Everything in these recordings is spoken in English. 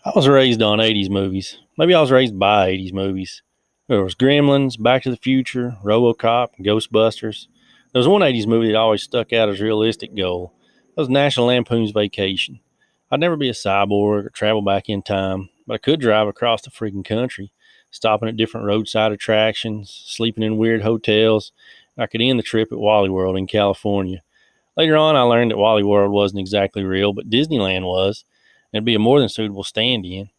I was raised on 80s movies. Maybe I was raised by 80s movies. There was Gremlins, Back to the Future, RoboCop, Ghostbusters. There was one 80s movie that always stuck out as a realistic goal. That was National Lampoon's Vacation. I'd never be a cyborg or travel back in time, but I could drive across the freaking country, stopping at different roadside attractions, sleeping in weird hotels. I could end the trip at Wally World in California. Later on, I learned that Wally World wasn't exactly real, but Disneyland was, and it'd be a more than suitable stand in.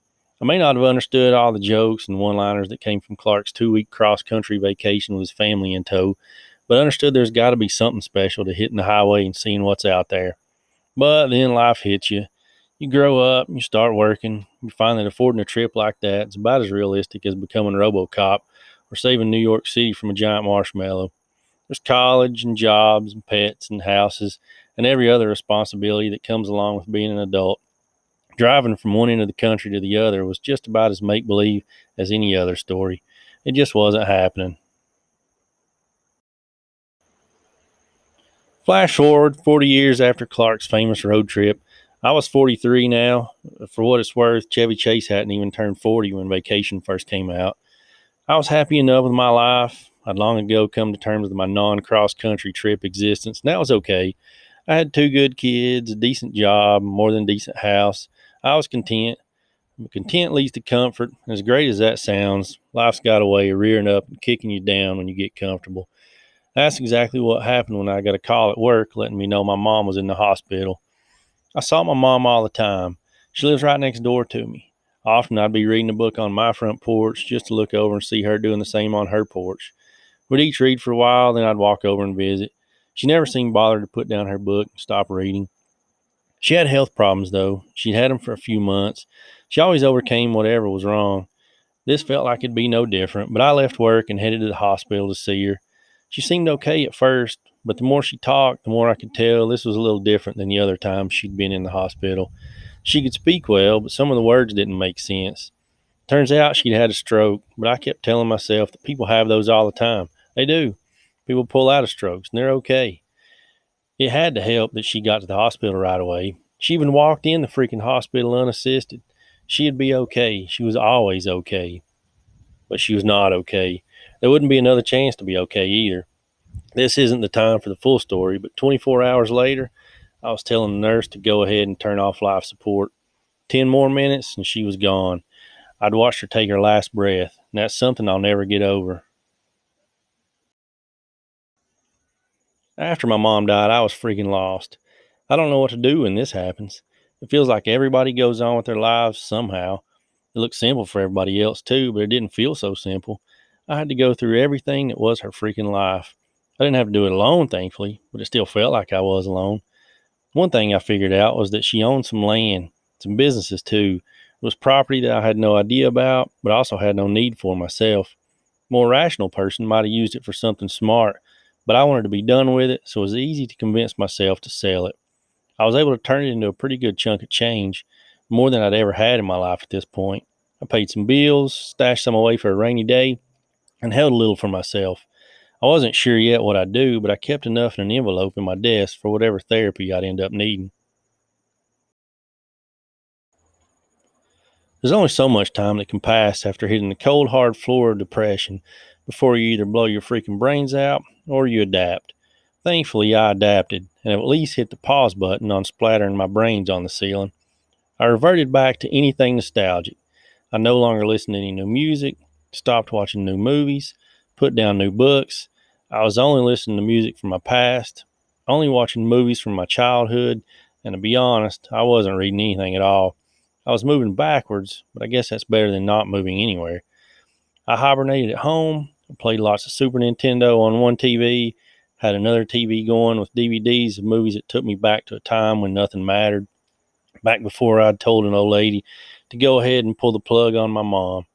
I may not have understood all the jokes and one liners that came from Clark's 2 week cross country vacation with his family in tow, but I understood there's got to be something special to hitting the highway and seeing what's out there. But then life hits you. You grow up, you start working, you find that affording a trip like that is about as realistic as becoming Robocop or saving New York City from a giant marshmallow. There's college and jobs and pets and houses and every other responsibility that comes along with being an adult. Driving from one end of the country to the other was just about as make believe as any other story. It just wasn't happening. Flash forward 40 years after Clark's famous road trip. I was 43 now. For what it's worth, Chevy Chase hadn't even turned 40 when Vacation first came out. I was happy enough with my life. I'd long ago come to terms with my non cross country trip existence, and that was okay. I had two good kids, a decent job, more than a decent house. I was content. Content leads to comfort. As great as that sounds, life's got a way of rearing up and kicking you down when you get comfortable. That's exactly what happened when I got a call at work letting me know my mom was in the hospital. I saw my mom all the time. She lives right next door to me. Often I'd be reading a book on my front porch just to look over and see her doing the same on her porch. We'd each read for a while, then I'd walk over and visit. She never seemed bothered to put down her book and stop reading. She had health problems, though. She'd had them for a few months. She always overcame whatever was wrong. This felt like it'd be no different, but I left work and headed to the hospital to see her. She seemed okay at first, but the more she talked, the more I could tell this was a little different than the other times she'd been in the hospital. She could speak well, but some of the words didn't make sense. Turns out she'd had a stroke, but I kept telling myself that people have those all the time. They do. People pull out of strokes, and they're okay. It had to help that she got to the hospital right away. She even walked in the freaking hospital unassisted. She'd be okay. She was always okay. But she was not okay. There wouldn't be another chance to be okay either. This isn't the time for the full story, but 24 hours later, I was telling the nurse to go ahead and turn off life support. 10 more minutes and she was gone. I'd watched her take her last breath, and that's something I'll never get over. After my mom died, I was freaking lost. I don't know what to do when this happens. It feels like everybody goes on with their lives somehow. It looked simple for everybody else too, but it didn't feel so simple. I had to go through everything that was her freaking life. I didn't have to do it alone, thankfully, but it still felt like I was alone. One thing I figured out was that she owned some land, some businesses too. It was property that I had no idea about, but also had no need for myself. A more rational person might have used it for something smart, but I wanted to be done with it, so it was easy to convince myself to sell it. I was able to turn it into a pretty good chunk of change, more than I'd ever had in my life at this point. I paid some bills, stashed some away for a rainy day, and held a little for myself. I wasn't sure yet what I'd do, but I kept enough in an envelope in my desk for whatever therapy I'd end up needing. There's only so much time that can pass after hitting the cold, hard floor of depression before you either blow your freaking brains out or you adapt. Thankfully, I adapted and at least hit the pause button on splattering my brains on the ceiling. I reverted back to anything nostalgic. I no longer listened to any new music, stopped watching new movies, put down new books. I was only listening to music from my past, only watching movies from my childhood, and to be honest, I wasn't reading anything at all. I was moving backwards, but I guess that's better than not moving anywhere. I hibernated at home, played lots of Super Nintendo on one TV, had another TV going with DVDs of movies that took me back to a time when nothing mattered, back before I'd told an old lady to go ahead and pull the plug on my mom.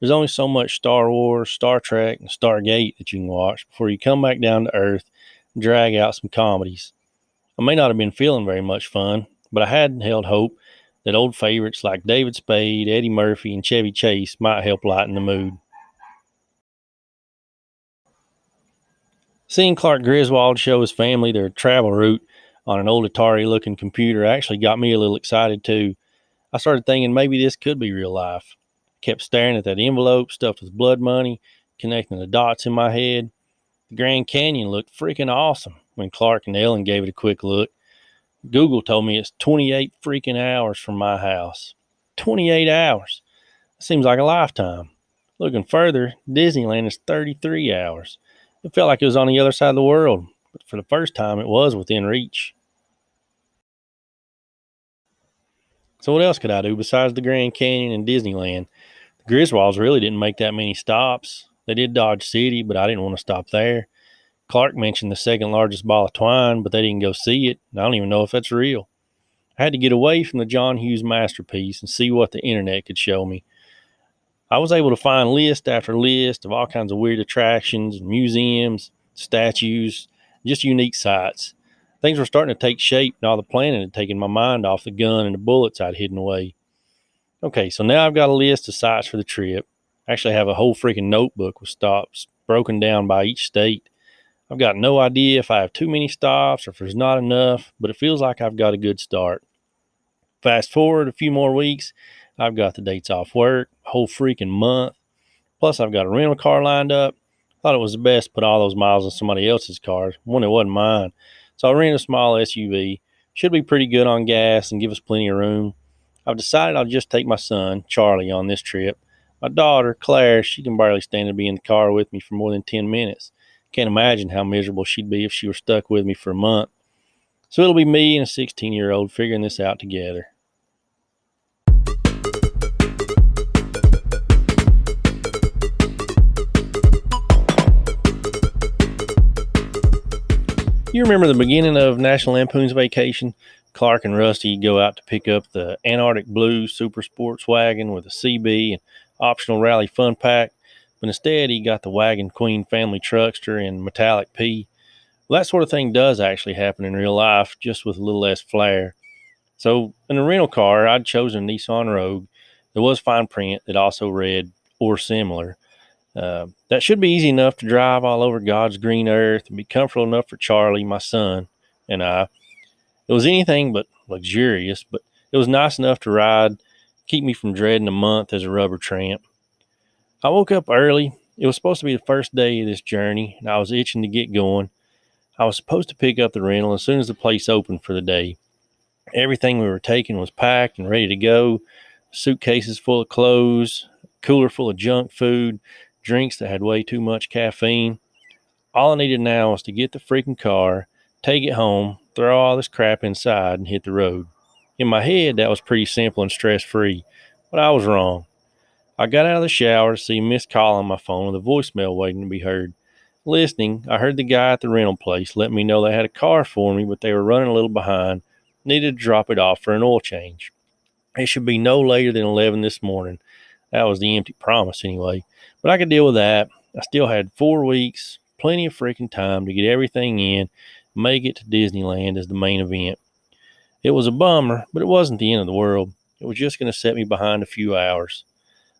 There's only so much Star Wars, Star Trek, and Stargate that you can watch before you come back down to earth and drag out some comedies. I may not have been feeling very much fun, but I had held hope that old favorites like David Spade, Eddie Murphy, and Chevy Chase might help lighten the mood. Seeing Clark Griswold show his family their travel route on an old Atari looking computer actually got me a little excited too. I started thinking maybe this could be real life. I kept staring at that envelope stuffed with blood money, connecting the dots in my head. The Grand Canyon looked freaking awesome when Clark and Ellen gave it a quick look. Google told me it's 28 freaking hours from my house. 28 hours. That seems like a lifetime. Looking further, Disneyland is 33 hours. It felt like it was on the other side of the world, but for the first time, it was within reach. So, what else could I do besides the Grand Canyon and Disneyland? The Griswolds really didn't make that many stops. They did Dodge City, but I didn't want to stop there. Clark mentioned the second largest ball of twine, but they didn't go see it. I don't even know if that's real. I had to get away from the John Hughes masterpiece and see what the internet could show me. I was able to find list after list of all kinds of weird attractions, museums, statues, just unique sites. Things were starting to take shape, and all the planning had taken my mind off the gun and the bullets I'd hidden away. Okay, so now I've got a list of sites for the trip. I actually have a whole freaking notebook with stops broken down by each state. I've got no idea if I have too many stops or if there's not enough, but it feels like I've got a good start. Fast forward a few more weeks, I've got the dates off work, a whole freaking month. Plus, I've got a rental car lined up. Thought it was the best to put all those miles in somebody else's car when it wasn't mine. So I rented a small SUV. Should be pretty good on gas and give us plenty of room. I've decided I'll just take my son, Charlie, on this trip. My daughter, Claire, she can barely stand to be in the car with me for more than 10 minutes. Can't imagine how miserable she'd be if she were stuck with me for a month. So it'll be me and a 16-year-old figuring this out together. You remember the beginning of National Lampoon's Vacation? Clark and Rusty go out to pick up the Antarctic Blue Super Sports wagon with a CB and optional rally fun pack, but instead he got the Wagon Queen family truckster in metallic P. Well, that sort of thing does actually happen in real life, just with a little less flair. So in the rental car, I'd chosen a Nissan Rogue. There was fine print that also read "or similar." That should be easy enough to drive all over God's green earth and be comfortable enough for Charlie, my son, and I. It was anything but luxurious, but it was nice enough to ride, keep me from dreading a month as a rubber tramp. I woke up early. It was supposed to be the first day of this journey, and I was itching to get going. I was supposed to pick up the rental as soon as the place opened for the day. Everything we were taking was packed and ready to go. Suitcases full of clothes, cooler full of junk food, drinks that had way too much caffeine. All I needed now was to get the freaking car, take it home, throw all this crap inside, and hit the road. In my head, that was pretty simple and stress free, but I was wrong. I got out of the shower to see a missed call on my phone with a voicemail waiting to be heard. Listening, I heard the guy at the rental place let me know they had a car for me, but they were running a little behind, needed to drop it off for an oil change. It should be no later than 11 this morning. That was the empty promise anyway, but I could deal with that. I still had 4 weeks, plenty of freaking time to get everything in, make it to Disneyland as the main event. It was a bummer, but it wasn't the end of the world. It was just going to set me behind a few hours.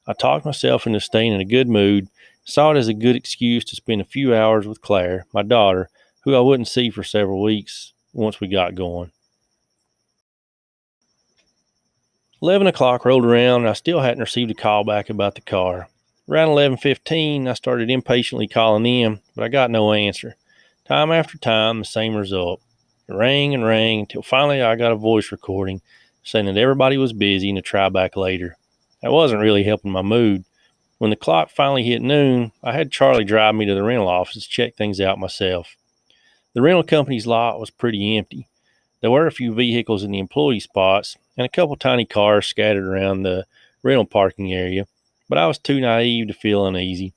I talked myself into staying in a good mood, saw it as a good excuse to spend a few hours with Claire, my daughter, who I wouldn't see for several weeks once we got going. 11 o'clock rolled around and I still hadn't received a call back about the car. Around 11:15, I started impatiently calling them, but I got no answer. Time after time, the same result. It rang and rang until finally I got a voice recording saying that everybody was busy and to try back later. That wasn't really helping my mood. When the clock finally hit noon, I had Charlie drive me to the rental office to check things out myself. The rental company's lot was pretty empty. There were a few vehicles in the employee spots and a couple tiny cars scattered around the rental parking area, but I was too naive to feel uneasy.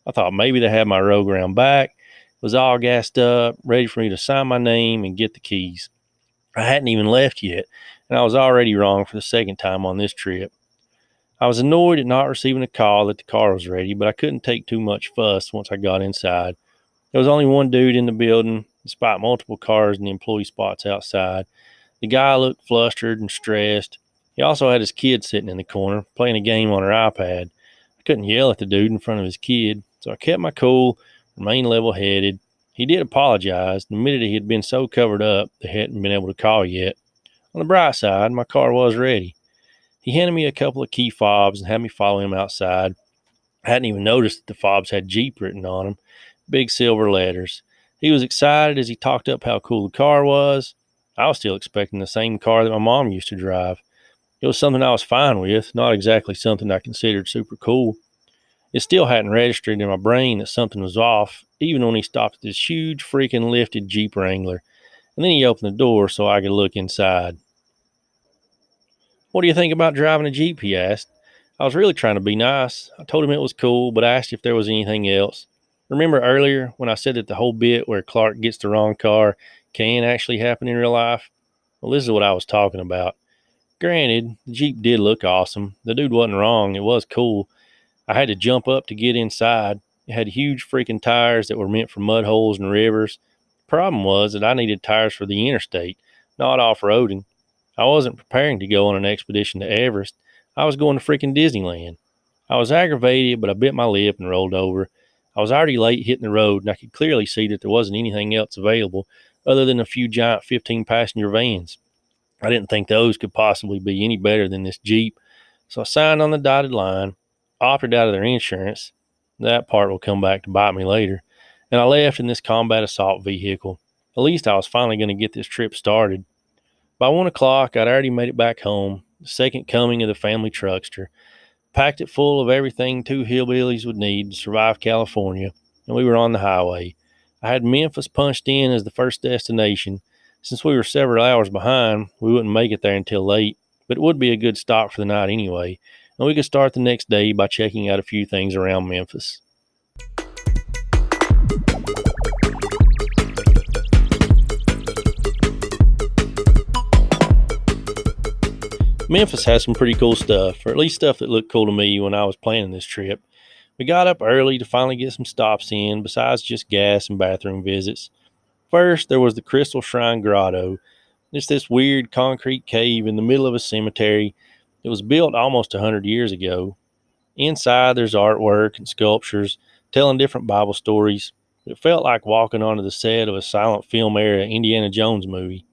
I thought maybe they had my Rogue around back, was all gassed up, ready for me to sign my name and get the keys. I hadn't even left yet, and I was already wrong for the second time on this trip. I was annoyed at not receiving a call that the car was ready, but I couldn't take too much fuss once I got inside. There was only one dude in the building, despite multiple cars in the employee spots outside. The guy looked flustered and stressed. He also had his kid sitting in the corner, playing a game on her iPad. I couldn't yell at the dude in front of his kid, so I kept my cool, remained level-headed. He did apologize and admitted he had been so covered up they hadn't been able to call yet. On the bright side, my car was ready. He handed me a couple of key fobs and had me follow him outside. I hadn't even noticed that the fobs had Jeep written on them, big silver letters. He was excited as he talked up how cool the car was. I was still expecting the same car that my mom used to drive. It was something I was fine with, not exactly something I considered super cool. It still hadn't registered in my brain that something was off, even when he stopped at this huge freaking lifted Jeep Wrangler. And then he opened the door so I could look inside. "What do you think about driving a Jeep?" he asked. I was really trying to be nice. I told him it was cool, but I asked if there was anything else. Remember earlier when I said that the whole bit where Clark gets the wrong car can actually happen in real life? Well, this is what I was talking about. Granted, the Jeep did look awesome. The dude wasn't wrong. It was cool. I had to jump up to get inside. It had huge freaking tires that were meant for mud holes and rivers. The problem was that I needed tires for the interstate, not off roading. I wasn't preparing to go on an expedition to Everest. I was going to freaking Disneyland. I was aggravated, but I bit my lip and rolled over. I was already late hitting the road, and I could clearly see that there wasn't anything else available other than a few giant 15 passenger vans. I didn't think those could possibly be any better than this Jeep, so I signed on the dotted line, opted out of their insurance. That part will come back to bite me later. And I left in this combat assault vehicle. At least I was finally going to get this trip started. By 1 o'clock, I'd already made it back home, the second coming of the family truckster, packed it full of everything two hillbillies would need to survive California, and we were on the highway. I had Memphis punched in as the first destination. Since we were several hours behind, we wouldn't make it there until late, but it would be a good stop for the night anyway, and we could start the next day by checking out a few things around Memphis. Memphis has some pretty cool stuff, or at least stuff that looked cool to me when I was planning this trip. We got up early to finally get some stops in, besides just gas and bathroom visits. First, there was the Crystal Shrine Grotto. It's this weird concrete cave in the middle of a cemetery. It was built almost 100 years ago. Inside, there's artwork and sculptures telling different Bible stories. It felt like walking onto the set of a silent film era Indiana Jones movie.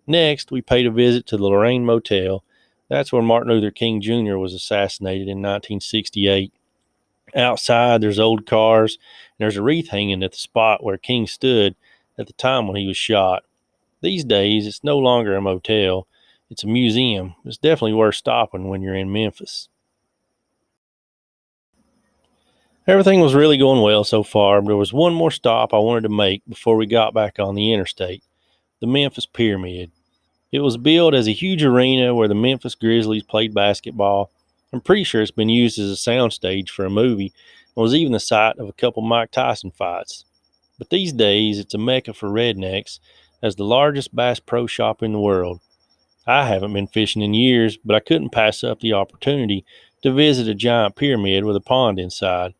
Next, we paid a visit to the Lorraine Motel. That's where Martin Luther King Jr. was assassinated in 1968. Outside, there's old cars, and there's a wreath hanging at the spot where King stood at the time when he was shot. These days, it's no longer a motel, it's a museum. It's definitely worth stopping when you're in Memphis. Everything was really going well so far, but there was one more stop I wanted to make before we got back on the interstate: the Memphis Pyramid. It was built as a huge arena where the Memphis Grizzlies played basketball. I'm pretty sure it's been used as a soundstage for a movie and was even the site of a couple Mike Tyson fights. But these days, it's a mecca for rednecks as the largest Bass Pro Shop in the world. I haven't been fishing in years, but I couldn't pass up the opportunity to visit a giant pyramid with a pond inside.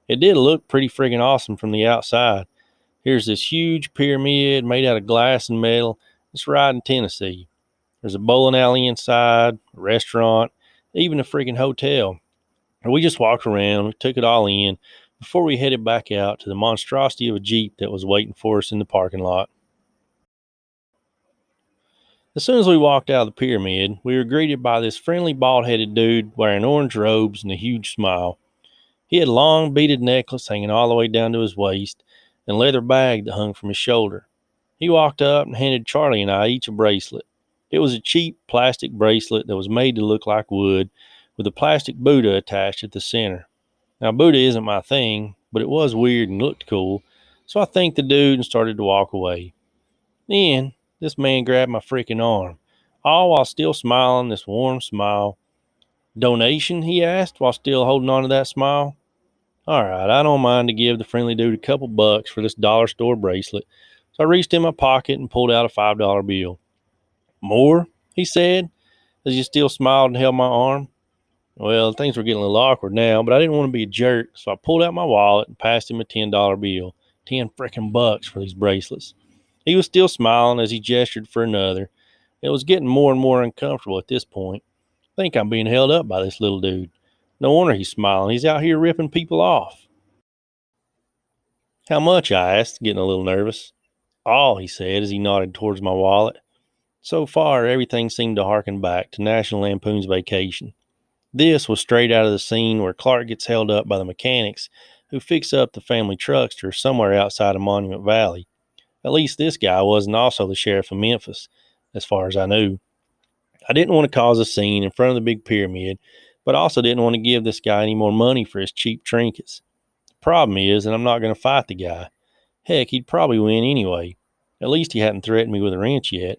It did look pretty friggin' awesome from the outside. Here's this huge pyramid made out of glass and metal. It's right in Tennessee. There's a bowling alley inside, a restaurant, even a freaking hotel. And we just walked around, we took it all in before we headed back out to the monstrosity of a Jeep that was waiting for us in the parking lot. As soon as we walked out of the pyramid, we were greeted by this friendly bald headed dude wearing orange robes and a huge smile. He had a long beaded necklace hanging all the way down to his waist and a leather bag that hung from his shoulder. He walked up and handed Charlie and I each a bracelet. It was a cheap plastic bracelet that was made to look like wood, with a plastic Buddha attached at the center. Now, Buddha isn't my thing, but it was weird and looked cool, so I thanked the dude and started to walk away. Then, this man grabbed my freaking arm, all while still smiling this warm smile. "Donation?" he asked, while still holding on to that smile. All right, I don't mind to give the friendly dude a couple bucks for this dollar store bracelet, so I reached in my pocket and pulled out a $5 bill. "More?" he said, as he still smiled and held my arm. Well, things were getting a little awkward now, but I didn't want to be a jerk, so I pulled out my wallet and passed him a $10 bill. 10 frickin' bucks for these bracelets. He was still smiling as he gestured for another. It was getting more and more uncomfortable at this point. I think I'm being held up by this little dude. No wonder he's smiling. He's out here ripping people off. "How much?" I asked, getting a little nervous. "All," he said as he nodded towards my wallet. So far, everything seemed to harken back to National Lampoon's Vacation. This was straight out of the scene where Clark gets held up by the mechanics who fix up the family truckster somewhere outside of Monument Valley. At least this guy wasn't also the sheriff of Memphis, as far as I knew. I didn't want to cause a scene in front of the big pyramid, but I also didn't want to give this guy any more money for his cheap trinkets. The problem is that I'm not going to fight the guy. Heck, he'd probably win anyway. At least he hadn't threatened me with a wrench yet.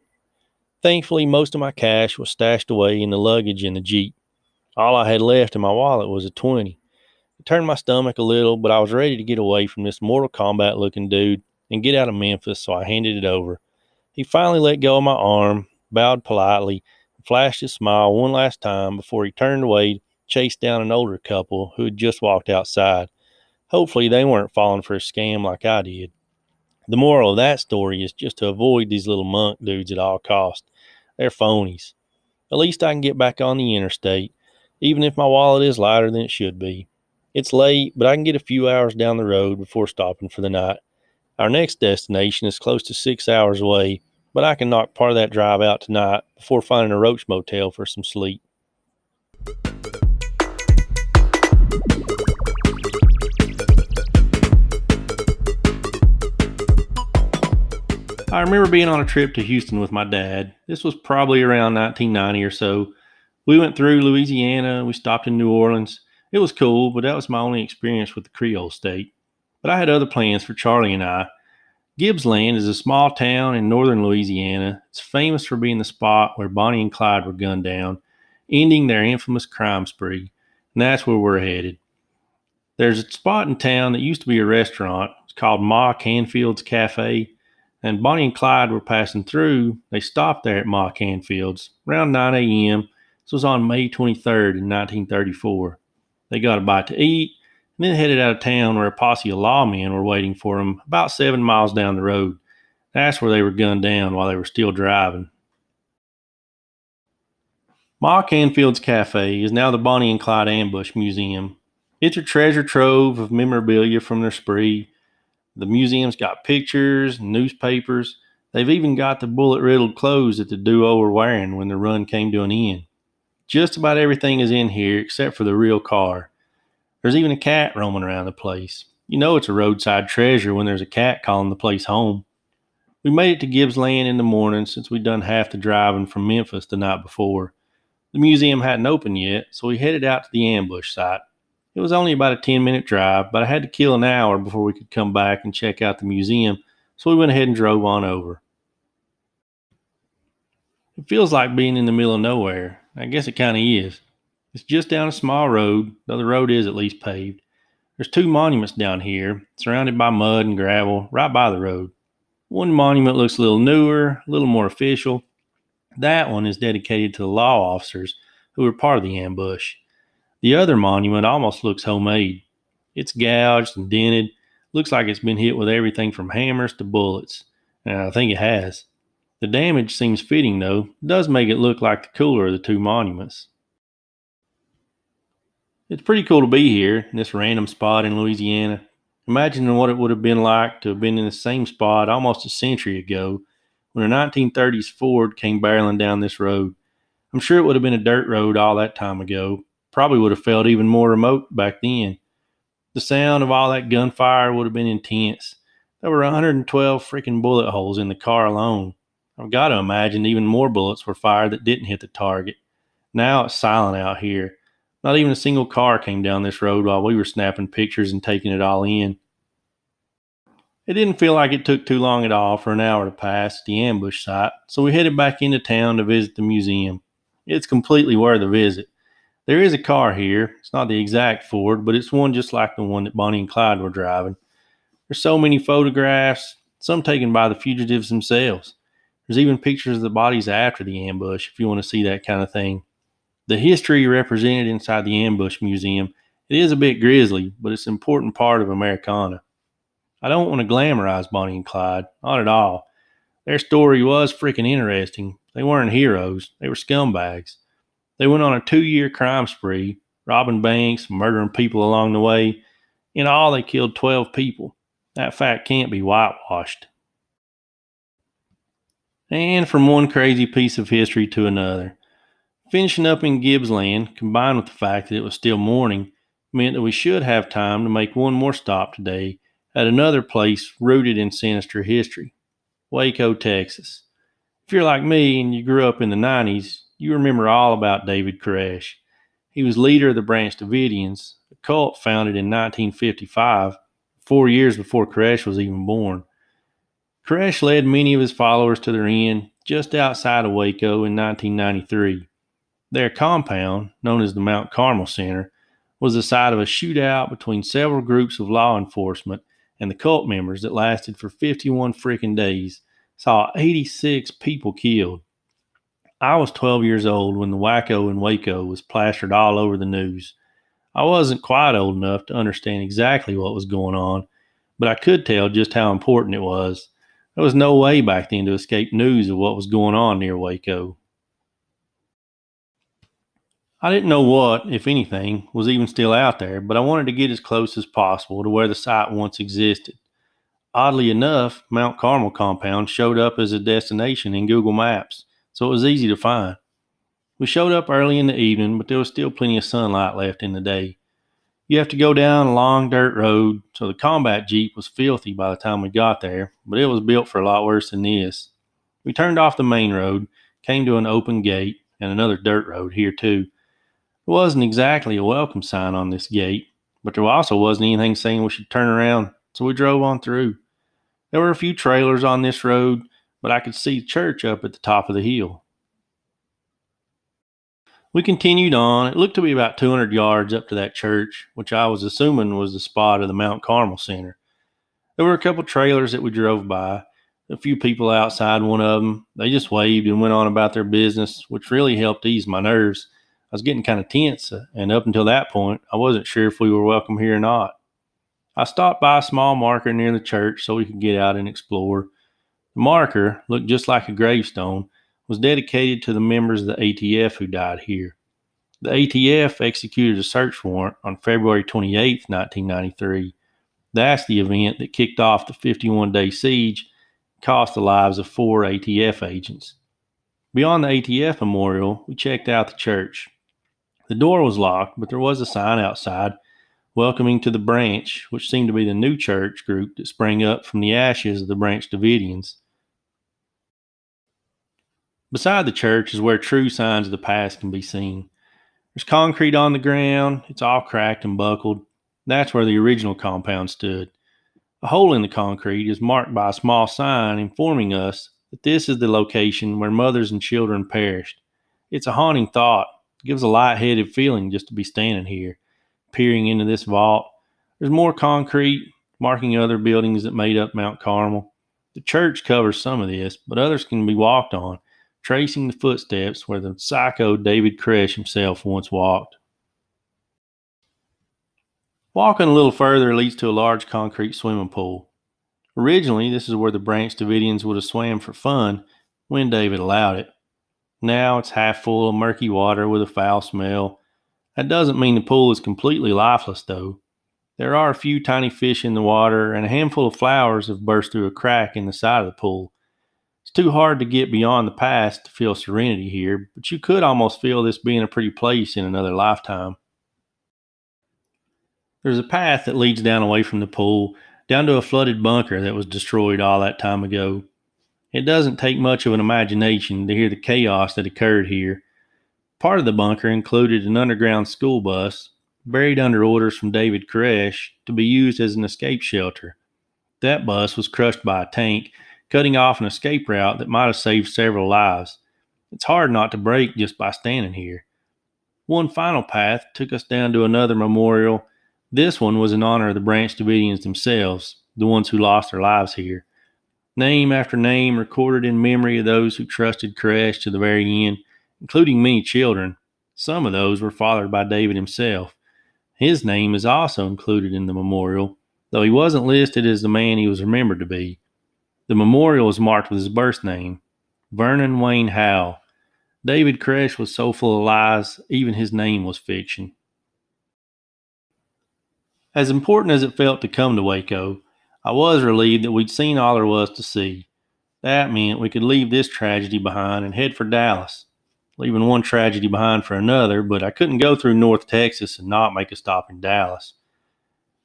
Thankfully, most of my cash was stashed away in the luggage in the Jeep. All I had left in my wallet was a 20. It turned my stomach a little, but I was ready to get away from this Mortal Kombat looking dude and get out of Memphis, so I handed it over. He finally let go of my arm, bowed politely, and flashed his smile one last time before he turned away to chase down an older couple who had just walked outside. Hopefully, they weren't falling for a scam like I did. The moral of that story is just to avoid these little monk dudes at all costs. They're phonies. At least I can get back on the interstate, even if my wallet is lighter than it should be. It's late, but I can get a few hours down the road before stopping for the night. Our next destination is close to 6 hours away, but I can knock part of that drive out tonight before finding a roach motel for some sleep. I remember being on a trip to Houston with my dad. This was probably around 1990 or so. We went through Louisiana, we stopped in New Orleans. It was cool, but that was my only experience with the Creole state. But I had other plans for Charlie and I. Gibbsland is a small town in northern Louisiana. It's famous for being the spot where Bonnie and Clyde were gunned down, ending their infamous crime spree. And that's where we're headed. There's a spot in town that used to be a restaurant. It's called Ma Canfield's Cafe. And Bonnie and Clyde were passing through. They stopped there at Ma Canfield's around 9 a.m. This was on May 23rd in 1934. They got a bite to eat and then headed out of town where a posse of lawmen were waiting for them about 7 miles down the road. That's where they were gunned down while they were still driving. Ma Canfield's Cafe is now the Bonnie and Clyde Ambush Museum. It's a treasure trove of memorabilia from their spree. The museum's got pictures, newspapers. They've even got the bullet-riddled clothes that the duo were wearing when the run came to an end. Just about everything is in here except for the real car. There's even a cat roaming around the place. You know it's a roadside treasure when there's a cat calling the place home. We made it to Gibbsland in the morning since we'd done half the driving from Memphis the night before. The museum hadn't opened yet, so we headed out to the ambush site. It was only about a 10-minute drive, but I had to kill an hour before we could come back and check out the museum, so we went ahead and drove on over. It feels like being in the middle of nowhere. I guess it kind of is. It's just down a small road, though the road is at least paved. There's two monuments down here, surrounded by mud and gravel, right by the road. One monument looks a little newer, a little more official. That one is dedicated to the law officers who were part of the ambush. The other monument almost looks homemade. It's gouged and dented. Looks like it's been hit with everything from hammers to bullets. And I think it has. The damage seems fitting, though. It does make it look like the cooler of the two monuments. It's pretty cool to be here in this random spot in Louisiana. Imagining what it would have been like to have been in the same spot almost a century ago when a 1930s Ford came barreling down this road. I'm sure it would have been a dirt road all that time ago. Probably would have felt even more remote back then. The sound of all that gunfire would have been intense. There were 112 freaking bullet holes in the car alone. I've got to imagine even more bullets were fired that didn't hit the target. Now it's silent out here. Not even a single car came down this road while we were snapping pictures and taking it all in. It didn't feel like it took too long at all for an hour to pass at the ambush site, so we headed back into town to visit the museum. It's completely worth a visit. There is a car here. It's not the exact Ford, but it's one just like the one that Bonnie and Clyde were driving. There's so many photographs, some taken by the fugitives themselves. There's even pictures of the bodies after the ambush if you want to see that kind of thing. The history represented inside the ambush museum, it is a bit grisly, but it's an important part of Americana. I don't want to glamorize Bonnie and Clyde, not at all. Their story was freaking interesting. They weren't heroes, they were scumbags. They went on a 2-year crime spree, robbing banks, murdering people along the way. In all, they killed 12 people. That fact can't be whitewashed. And from one crazy piece of history to another. Finishing up in Gibbsland, combined with the fact that it was still morning, meant that we should have time to make one more stop today at another place rooted in sinister history, Waco, Texas. If you're like me and you grew up in the 90s, you remember all about David Koresh. He was leader of the Branch Davidians, a cult founded in 1955, 4 years before Koresh was even born. Koresh led many of his followers to their end just outside of Waco in 1993. Their compound, known as the Mount Carmel Center, was the site of a shootout between several groups of law enforcement and the cult members that lasted for 51 freaking days, saw 86 people killed. I was 12 years old when the wacko in Waco was plastered all over the news. I wasn't quite old enough to understand exactly what was going on, but I could tell just how important it was. There was no way back then to escape news of what was going on near Waco. I didn't know what, if anything, was even still out there, but I wanted to get as close as possible to where the site once existed. Oddly enough, Mount Carmel compound showed up as a destination in Google Maps, so it was easy to find. We showed up early in the evening, but there was still plenty of sunlight left in the day. You have to go down a long dirt road, so the combat jeep was filthy by the time we got there, but it was built for a lot worse than this. We turned off the main road, came to an open gate, and another dirt road here too. There wasn't exactly a welcome sign on this gate, but there also wasn't anything saying we should turn around, so we drove on through. There were a few trailers on this road, but I could see the church up at the top of the hill. We continued on. It looked to be about 200 yards up to that church, which I was assuming was the spot of the Mount Carmel Center. There were a couple trailers that we drove by, a few people outside one of them. They just waved and went on about their business, which really helped ease my nerves. I was getting kind of tense, and up until that point, I wasn't sure if we were welcome here or not. I stopped by a small marker near the church so we could get out and explore. The marker looked just like a gravestone, was dedicated to the members of the ATF who died here. The ATF executed a search warrant on February 28, 1993. That's the event that kicked off the 51-day siege and cost the lives of 4 ATF agents. Beyond the ATF memorial, we checked out the church. The door was locked, but there was a sign outside welcoming to the branch, which seemed to be the new church group that sprang up from the ashes of the Branch Davidians. Beside the church is where true signs of the past can be seen. There's concrete on the ground, it's all cracked and buckled. That's where the original compound stood. A hole in the concrete is marked by a small sign informing us that this is the location where mothers and children perished. It's a haunting thought. It gives a lightheaded feeling just to be standing here, peering into this vault. There's more concrete marking other buildings that made up Mount Carmel. The church covers some of this, but others can be walked on, tracing the footsteps where the psycho David Koresh himself once walked. Walking a little further leads to a large concrete swimming pool. Originally, this is where the Branch Davidians would have swam for fun when David allowed it. Now it's half full of murky water with a foul smell. That doesn't mean the pool is completely lifeless, though. There are a few tiny fish in the water, and a handful of flowers have burst through a crack in the side of the pool. It's too hard to get beyond the past to feel serenity here, but you could almost feel this being a pretty place in another lifetime. There's a path that leads down away from the pool, down to a flooded bunker that was destroyed all that time ago. It doesn't take much of an imagination to hear the chaos that occurred here. Part of the bunker included an underground school bus, buried under orders from David Koresh, to be used as an escape shelter. That bus was crushed by a tank, cutting off an escape route that might have saved several lives. It's hard not to break just by standing here. One final path took us down to another memorial. This one was in honor of the Branch Davidians themselves, the ones who lost their lives here. Name after name recorded in memory of those who trusted Koresh to the very end, including many children. Some of those were fathered by David himself. His name is also included in the memorial, though he wasn't listed as the man he was remembered to be. The memorial is marked with his birth name, Vernon Wayne Howe. David Koresh was so full of lies, even his name was fiction. As important as it felt to come to Waco, I was relieved that we'd seen all there was to see. That meant we could leave this tragedy behind and head for Dallas, leaving one tragedy behind for another, but I couldn't go through North Texas and not make a stop in Dallas.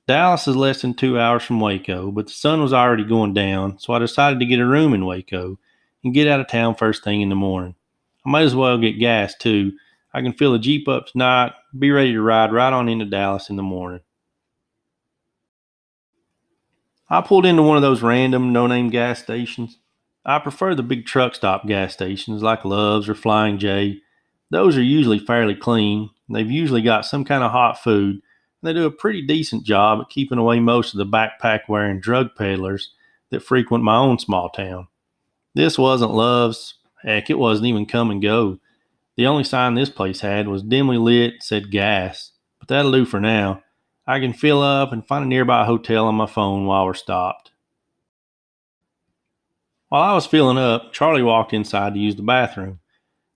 Dallas is less than 2 hours from Waco, but the sun was already going down, so I decided to get a room in Waco and get out of town first thing in the morning. I might as well get gas too. I can fill the Jeep up tonight, be ready to ride right on into Dallas in the morning. I pulled into one of those random, no name gas stations. I prefer the big truck stop gas stations like Love's or Flying J. Those are usually fairly clean. They've usually got some kind of hot food, and they do a pretty decent job at keeping away most of the backpack wearing drug peddlers that frequent my own small town. This wasn't Love's. Heck, it wasn't even Come and Go. The only sign this place had was dimly lit, said gas. But that'll do for now. I can fill up and find a nearby hotel on my phone while we're stopped. While I was filling up, Charlie walked inside to use the bathroom.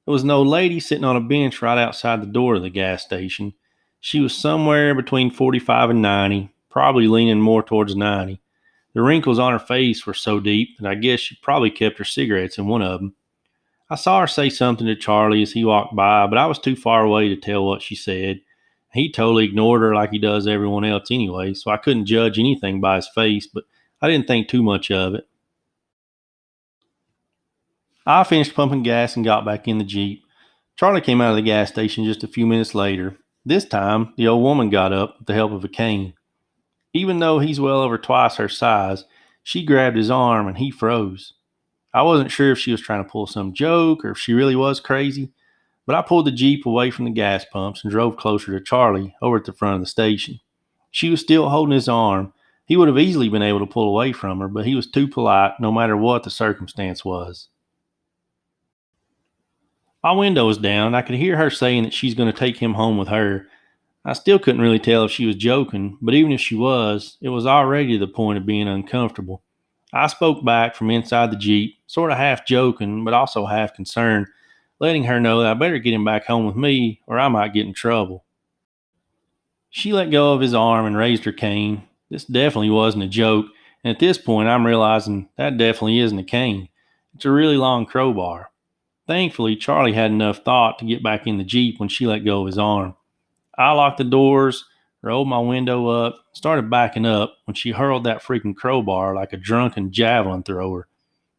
There was an old lady sitting on a bench right outside the door of the gas station. She was somewhere between 45 and 90, probably leaning more towards 90. The wrinkles on her face were so deep that I guess she probably kept her cigarettes in one of them. I saw her say something to Charlie as he walked by, but I was too far away to tell what she said. He totally ignored her like he does everyone else anyway, so I couldn't judge anything by his face, but I didn't think too much of it. I finished pumping gas and got back in the Jeep. Charlie came out of the gas station just a few minutes later. This time, the old woman got up with the help of a cane. Even though he's well over twice her size, she grabbed his arm and he froze. I wasn't sure if she was trying to pull some joke or if she really was crazy, but I pulled the Jeep away from the gas pumps and drove closer to Charlie over at the front of the station. She was still holding his arm. He would have easily been able to pull away from her, but he was too polite no matter what the circumstance was. My window was down and I could hear her saying that she's going to take him home with her. I still couldn't really tell if she was joking, but even if she was, it was already to the point of being uncomfortable. I spoke back from inside the Jeep, sort of half joking, but also half concerned, letting her know that I better get him back home with me or I might get in trouble. She let go of his arm and raised her cane. This definitely wasn't a joke, and at this point I'm realizing that definitely isn't a cane. It's a really long crowbar. Thankfully, Charlie had enough thought to get back in the Jeep when she let go of his arm. I locked the doors, rolled my window up, started backing up when she hurled that freaking crowbar like a drunken javelin thrower.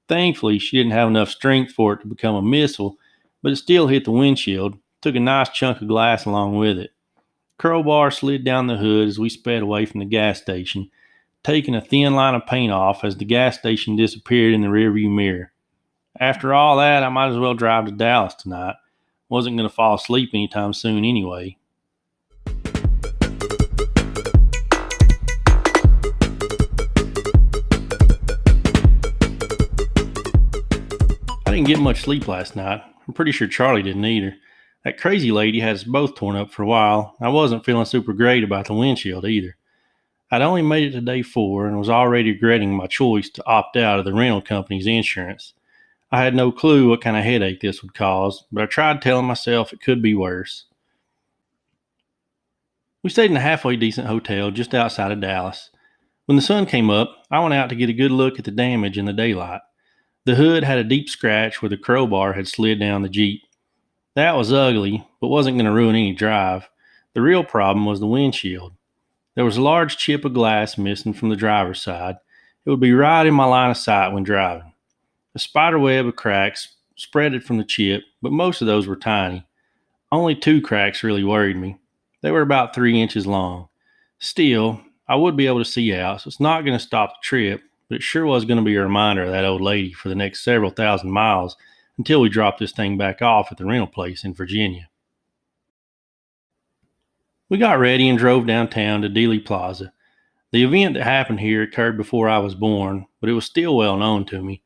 Thankfully, she didn't have enough strength for it to become a missile, but it still hit the windshield, took a nice chunk of glass along with it. Crowbar slid down the hood as we sped away from the gas station, taking a thin line of paint off as the gas station disappeared in the rearview mirror. After all that, I might as well drive to Dallas tonight. Wasn't going to fall asleep anytime soon anyway. I didn't get much sleep last night. I'm pretty sure Charlie didn't either. That crazy lady had us both torn up for a while. I wasn't feeling super great about the windshield either. I'd only made it to day 4 and was already regretting my choice to opt out of the rental company's insurance. I had no clue what kind of headache this would cause, but I tried telling myself it could be worse. We stayed in a halfway decent hotel just outside of Dallas. When the sun came up, I went out to get a good look at the damage in the daylight. The hood had a deep scratch where the crowbar had slid down the Jeep. That was ugly, but wasn't going to ruin any drive. The real problem was the windshield. There was a large chip of glass missing from the driver's side. It would be right in my line of sight when driving. A spider web of cracks spreaded from the chip, but most of those were tiny. Only 2 cracks really worried me. They were about 3 inches long. Still, I would be able to see out, so it's not going to stop the trip, but it sure was going to be a reminder of that old lady for the next several thousand miles until we dropped this thing back off at the rental place in Virginia. We got ready and drove downtown to Dealey Plaza. The event that happened here occurred before I was born, but it was still well known to me.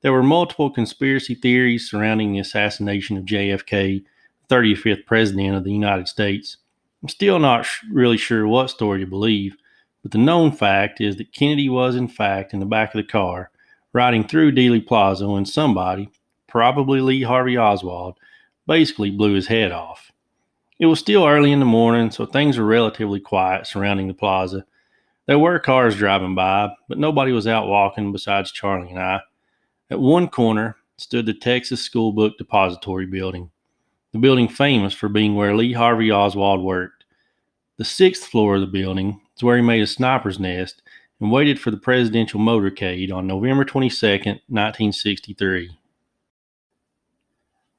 There were multiple conspiracy theories surrounding the assassination of JFK, the 35th President of the United States. I'm still not really sure what story to believe, but the known fact is that Kennedy was in fact in the back of the car, riding through Dealey Plaza when somebody, probably Lee Harvey Oswald, basically blew his head off. It was still early in the morning, so things were relatively quiet surrounding the plaza. There were cars driving by, but nobody was out walking besides Charlie and I. At one corner stood the Texas School Book Depository Building, the building famous for being where Lee Harvey Oswald worked. The sixth floor of the building is where he made a sniper's nest and waited for the presidential motorcade on November 22nd, 1963.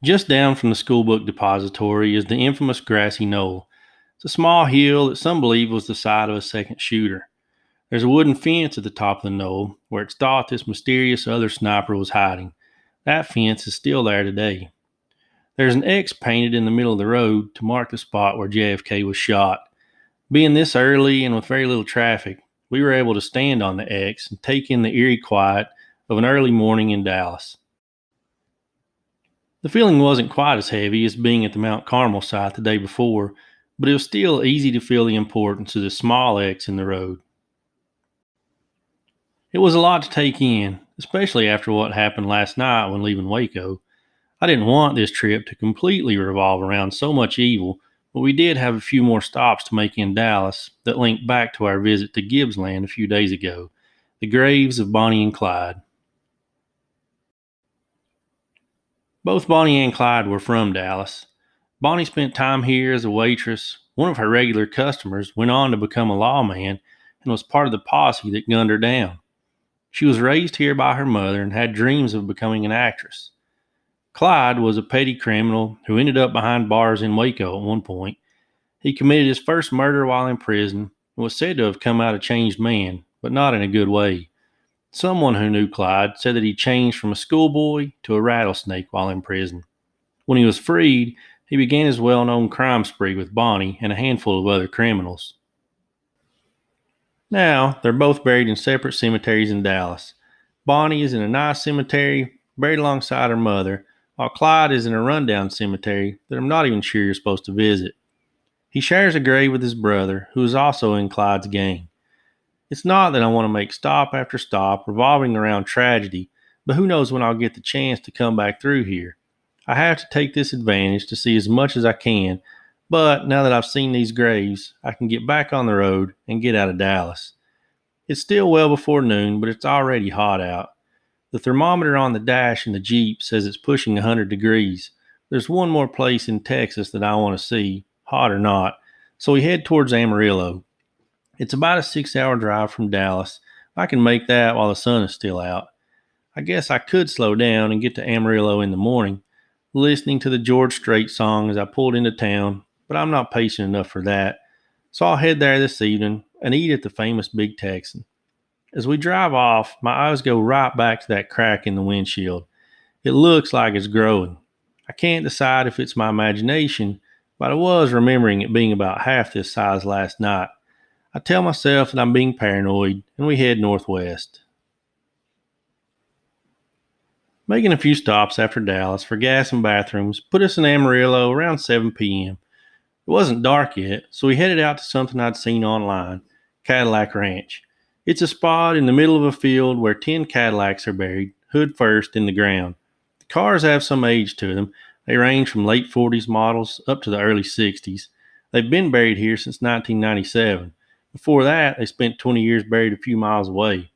Just down from the school book depository is the infamous grassy knoll. It's a small hill that some believe was the site of a second shooter. There's a wooden fence at the top of the knoll where it's thought this mysterious other sniper was hiding. That fence is still there today. There's an X painted in the middle of the road to mark the spot where JFK was shot. Being this early and with very little traffic, we were able to stand on the X and take in the eerie quiet of an early morning in Dallas. The feeling wasn't quite as heavy as being at the Mount Carmel site the day before, but it was still easy to feel the importance of this small X in the road. It was a lot to take in, especially after what happened last night when leaving Waco. I didn't want this trip to completely revolve around so much evil, but we did have a few more stops to make in Dallas that linked back to our visit to Gibbsland a few days ago, the graves of Bonnie and Clyde. Both Bonnie and Clyde were from Dallas. Bonnie spent time here as a waitress. One of her regular customers went on to become a lawman and was part of the posse that gunned her down. She was raised here by her mother and had dreams of becoming an actress. Clyde was a petty criminal who ended up behind bars in Waco at one point. He committed his first murder while in prison and was said to have come out a changed man, but not in a good way. Someone who knew Clyde said that he changed from a schoolboy to a rattlesnake while in prison. When he was freed, he began his well-known crime spree with Bonnie and a handful of other criminals. Now, they're both buried in separate cemeteries in Dallas. Bonnie is in a nice cemetery, buried alongside her mother, while Clyde is in a rundown cemetery that I'm not even sure you're supposed to visit. He shares a grave with his brother, who is also in Clyde's gang. It's not that I want to make stop after stop revolving around tragedy, but who knows when I'll get the chance to come back through here. I have to take this advantage to see as much as I can, but now that I've seen these graves, I can get back on the road and get out of Dallas. It's still well before noon, but it's already hot out. The thermometer on the dash in the Jeep says it's pushing 100 degrees. There's one more place in Texas that I want to see, hot or not, so we head towards Amarillo. It's about a 6-hour drive from Dallas. I can make that while the sun is still out. I guess I could slow down and get to Amarillo in the morning, listening to the George Strait song as I pulled into town, but I'm not patient enough for that, so I'll head there this evening and eat at the famous Big Texan. As we drive off, my eyes go right back to that crack in the windshield. It looks like it's growing. I can't decide if it's my imagination, but I was remembering it being about half this size last night. I tell myself that I'm being paranoid, and we head northwest. Making a few stops after Dallas for gas and bathrooms put us in Amarillo around 7 p.m. It wasn't dark yet, so we headed out to something I'd seen online, Cadillac Ranch. It's a spot in the middle of a field where 10 Cadillacs are buried, hood first, in the ground. The cars have some age to them. They range from late 40s models up to the early 60s. They've been buried here since 1997. Before that, they spent 20 years buried a few miles away.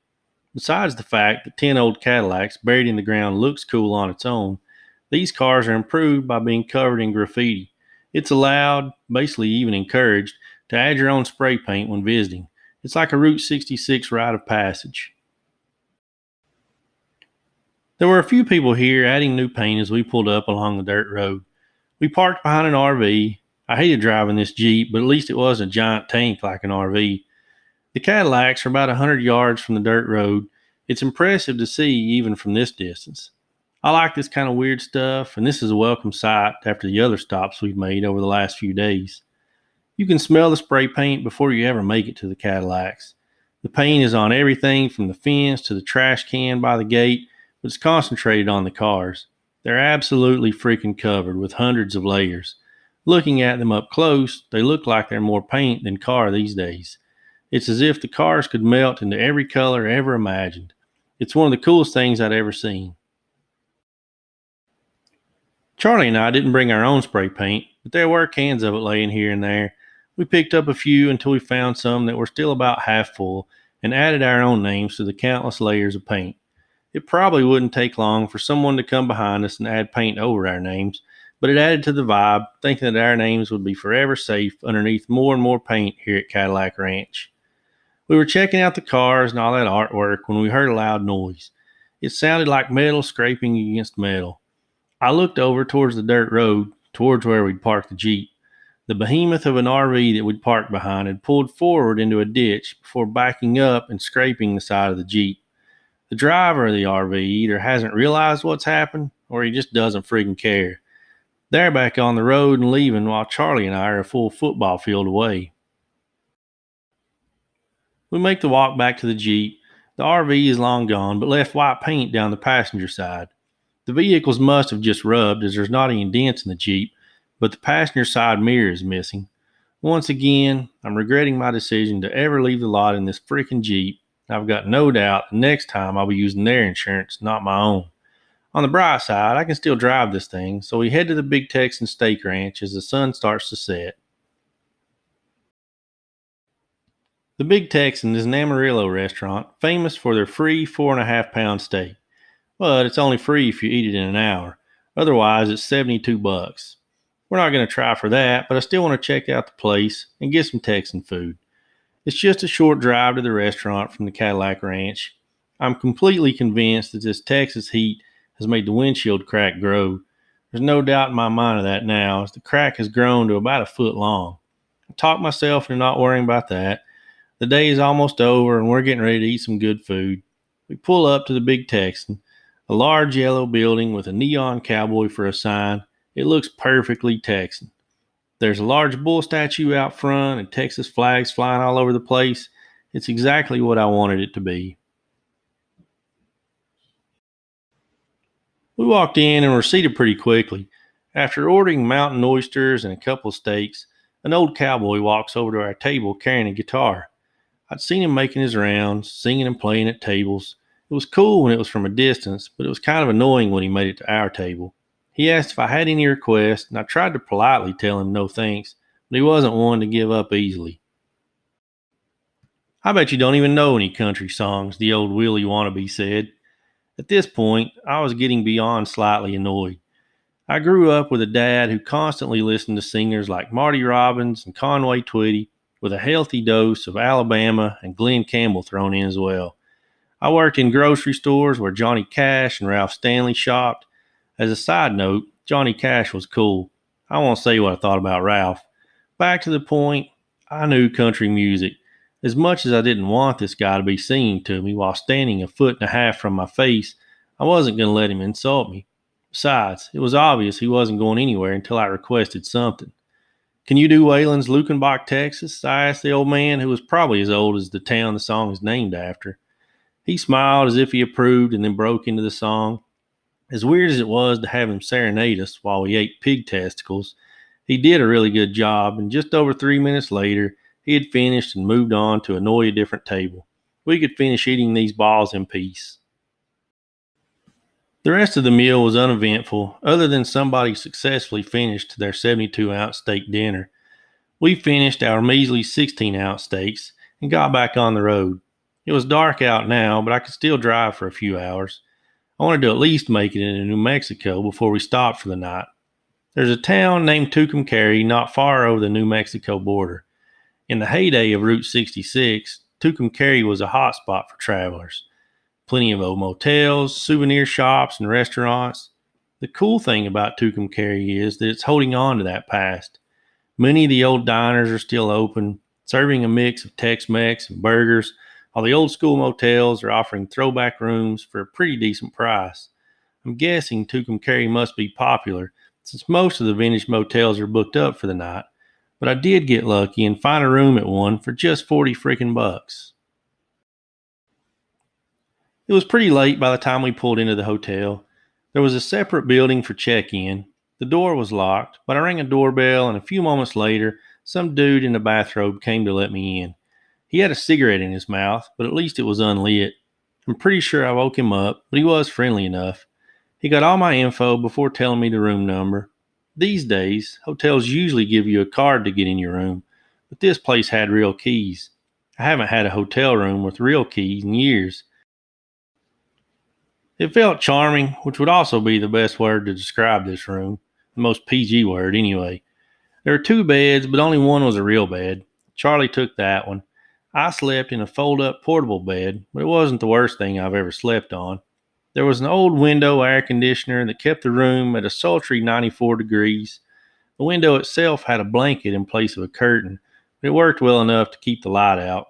Besides the fact that 10 old Cadillacs buried in the ground looks cool on its own, these cars are improved by being covered in graffiti. It's allowed, basically even encouraged, to add your own spray paint when visiting. It's like a Route 66 rite of passage. There were a few people here adding new paint as we pulled up along the dirt road. We parked behind an RV. I hated driving this Jeep, but at least it wasn't a giant tank like an RV. The Cadillacs are about 100 yards from the dirt road. It's impressive to see even from this distance. I like this kind of weird stuff, and this is a welcome sight after the other stops we've made over the last few days. You can smell the spray paint before you ever make it to the Cadillacs. The paint is on everything from the fence to the trash can by the gate, but it's concentrated on the cars. They're absolutely freaking covered with hundreds of layers. Looking at them up close, they look like they're more paint than car these days. It's as if the cars could melt into every color ever imagined. It's one of the coolest things I'd ever seen. Charlie and I didn't bring our own spray paint, but there were cans of it laying here and there. We picked up a few until we found some that were still about half full and added our own names to the countless layers of paint. It probably wouldn't take long for someone to come behind us and add paint over our names, but it added to the vibe, thinking that our names would be forever safe underneath more and more paint here at Cadillac Ranch. We were checking out the cars and all that artwork when we heard a loud noise. It sounded like metal scraping against metal. I looked over towards the dirt road, towards where we'd parked the Jeep. The behemoth of an RV that we'd parked behind had pulled forward into a ditch before backing up and scraping the side of the Jeep. The driver of the RV either hasn't realized what's happened or he just doesn't freaking care. They're back on the road and leaving while Charlie and I are a full football field away. We make the walk back to the Jeep. The RV is long gone, but left white paint down the passenger side. The vehicles must have just rubbed as there's not any dents in the Jeep, but the passenger side mirror is missing. Once again, I'm regretting my decision to ever leave the lot in this freaking Jeep. I've got no doubt the next time I'll be using their insurance, not my own. On the bright side, I can still drive this thing, so we head to the Big Texan Steak Ranch as the sun starts to set. The Big Texan is an Amarillo restaurant famous for their free 4.5 pound steak. But it's only free if you eat it in an hour. Otherwise, it's $72. We're not going to try for that, but I still want to check out the place and get some Texan food. It's just a short drive to the restaurant from the Cadillac Ranch. I'm completely convinced that this Texas heat has made the windshield crack grow. There's no doubt in my mind of that now, as the crack has grown to about a foot long. I talked myself into not worrying about that. The day is almost over and we're getting ready to eat some good food. We pull up to the Big Texan, a large yellow building with a neon cowboy for a sign. It looks perfectly Texan. There's a large bull statue out front and Texas flags flying all over the place. It's exactly what I wanted it to be. We walked in and were seated pretty quickly. After ordering mountain oysters and a couple of steaks, an old cowboy walks over to our table carrying a guitar. I'd seen him making his rounds, singing and playing at tables. It was cool when it was from a distance, but it was kind of annoying when he made it to our table. He asked if I had any requests, and I tried to politely tell him no thanks, but he wasn't one to give up easily. "I bet you don't even know any country songs," the old Willie wannabe said. At this point, I was getting beyond slightly annoyed. I grew up with a dad who constantly listened to singers like Marty Robbins and Conway Twitty, with a healthy dose of Alabama and Glenn Campbell thrown in as well. I worked in grocery stores where Johnny Cash and Ralph Stanley shopped. As a side note, Johnny Cash was cool. I won't say what I thought about Ralph. Back to the point, I knew country music. As much as I didn't want this guy to be singing to me while standing a foot and a half from my face, I wasn't going to let him insult me. Besides, it was obvious he wasn't going anywhere until I requested something. "Can you do Waylon's Lukenbach, Texas?" I asked the old man, who was probably as old as the town the song is named after. He smiled as if he approved and then broke into the song. As weird as it was to have him serenade us while we ate pig testicles, he did a really good job, and just over 3 minutes later, he had finished and moved on to annoy a different table. We could finish eating these balls in peace. The rest of the meal was uneventful, other than somebody successfully finished their 72-ounce steak dinner. We finished our measly 16-ounce steaks and got back on the road. It was dark out now, but I could still drive for a few hours. I wanted to at least make it into New Mexico before we stopped for the night. There's a town named Tucumcari not far over the New Mexico border. In the heyday of Route 66, Tucumcari was a hot spot for travelers. Plenty of old motels, souvenir shops, and restaurants. The cool thing about Tucumcari is that it's holding on to that past. Many of the old diners are still open, serving a mix of Tex-Mex and burgers, while the old school motels are offering throwback rooms for a pretty decent price. I'm guessing Tucumcari must be popular, since most of the vintage motels are booked up for the night, but I did get lucky and find a room at one for just 40 freaking bucks. It was pretty late by the time we pulled into the hotel. There was a separate building for check-in. The door was locked, but I rang a doorbell, and a few moments later, some dude in a bathrobe came to let me in. He had a cigarette in his mouth, but at least it was unlit. I'm pretty sure I woke him up, but he was friendly enough. He got all my info before telling me the room number. These days, hotels usually give you a card to get in your room, but this place had real keys. I haven't had a hotel room with real keys in years. It felt charming, which would also be the best word to describe this room, the most PG word anyway. There were two beds, but only one was a real bed. Charlie took that one. I slept in a fold up portable bed, but it wasn't the worst thing I've ever slept on. There was an old window air conditioner that kept the room at a sultry 94 degrees. The window itself had a blanket in place of a curtain, but it worked well enough to keep the light out.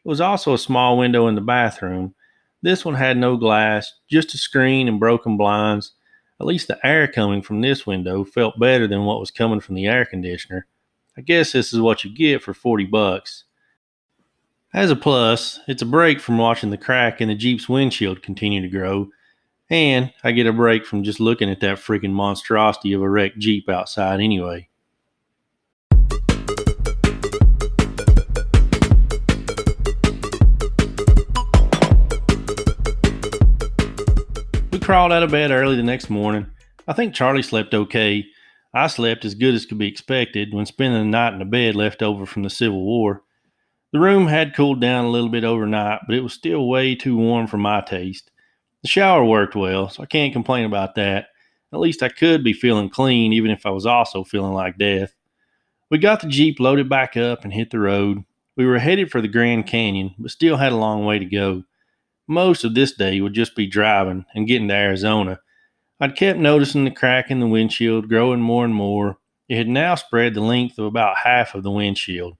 There was also a small window in the bathroom. This one had no glass, just a screen and broken blinds. At least the air coming from this window felt better than what was coming from the air conditioner. I guess this is what you get for $40. As a plus, it's a break from watching the crack in the Jeep's windshield continue to grow, and I get a break from just looking at that freaking monstrosity of a wrecked Jeep outside anyway. We crawled out of bed early the next morning. I think Charlie slept okay. I slept as good as could be expected when spending the night in a bed left over from the Civil War. The room had cooled down a little bit overnight, but it was still way too warm for my taste. The shower worked well, so I can't complain about that. At least I could be feeling clean, even if I was also feeling like death. We got the Jeep loaded back up and hit the road. We were headed for the Grand Canyon, but still had a long way to go. Most of this day would just be driving and getting to Arizona. I'd kept noticing the crack in the windshield growing more and more. It had now spread the length of about half of the windshield.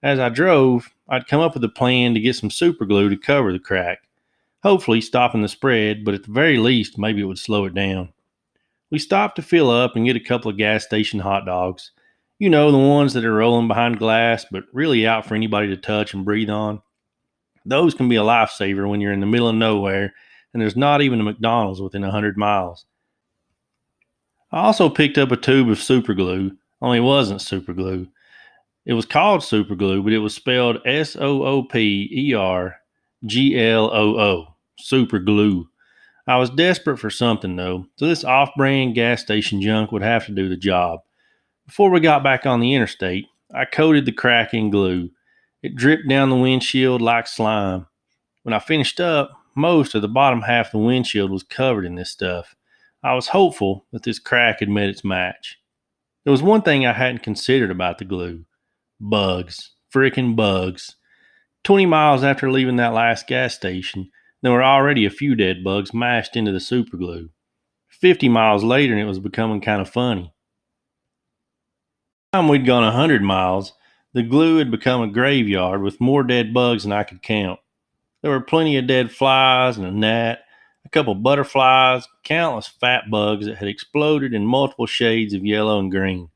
As I drove, I'd come up with a plan to get some super glue to cover the crack, hopefully stopping the spread, but at the very least, maybe it would slow it down. We stopped to fill up and get a couple of gas station hot dogs. You know, the ones that are rolling behind glass, but really out for anybody to touch and breathe on. Those can be a lifesaver when you're in the middle of nowhere and there's not even a McDonald's within 100 miles. I also picked up a tube of super glue, only it wasn't super glue. It was called super glue, but it was spelled SOOPERGLOO, super glue. I was desperate for something though, so this off brand gas station junk would have to do the job. Before we got back on the interstate, I coated the crack in glue. It dripped down the windshield like slime. When I finished up, most of the bottom half of the windshield was covered in this stuff. I was hopeful that this crack had met its match. There was one thing I hadn't considered about the glue: bugs. Frickin' bugs. 20 miles after leaving that last gas station, there were already a few dead bugs mashed into the superglue. 50 miles later, and it was becoming kind of funny. By the time we'd gone 100 miles, the glue had become a graveyard with more dead bugs than I could count. There were plenty of dead flies and a gnat, a couple butterflies, countless fat bugs that had exploded in multiple shades of yellow and green.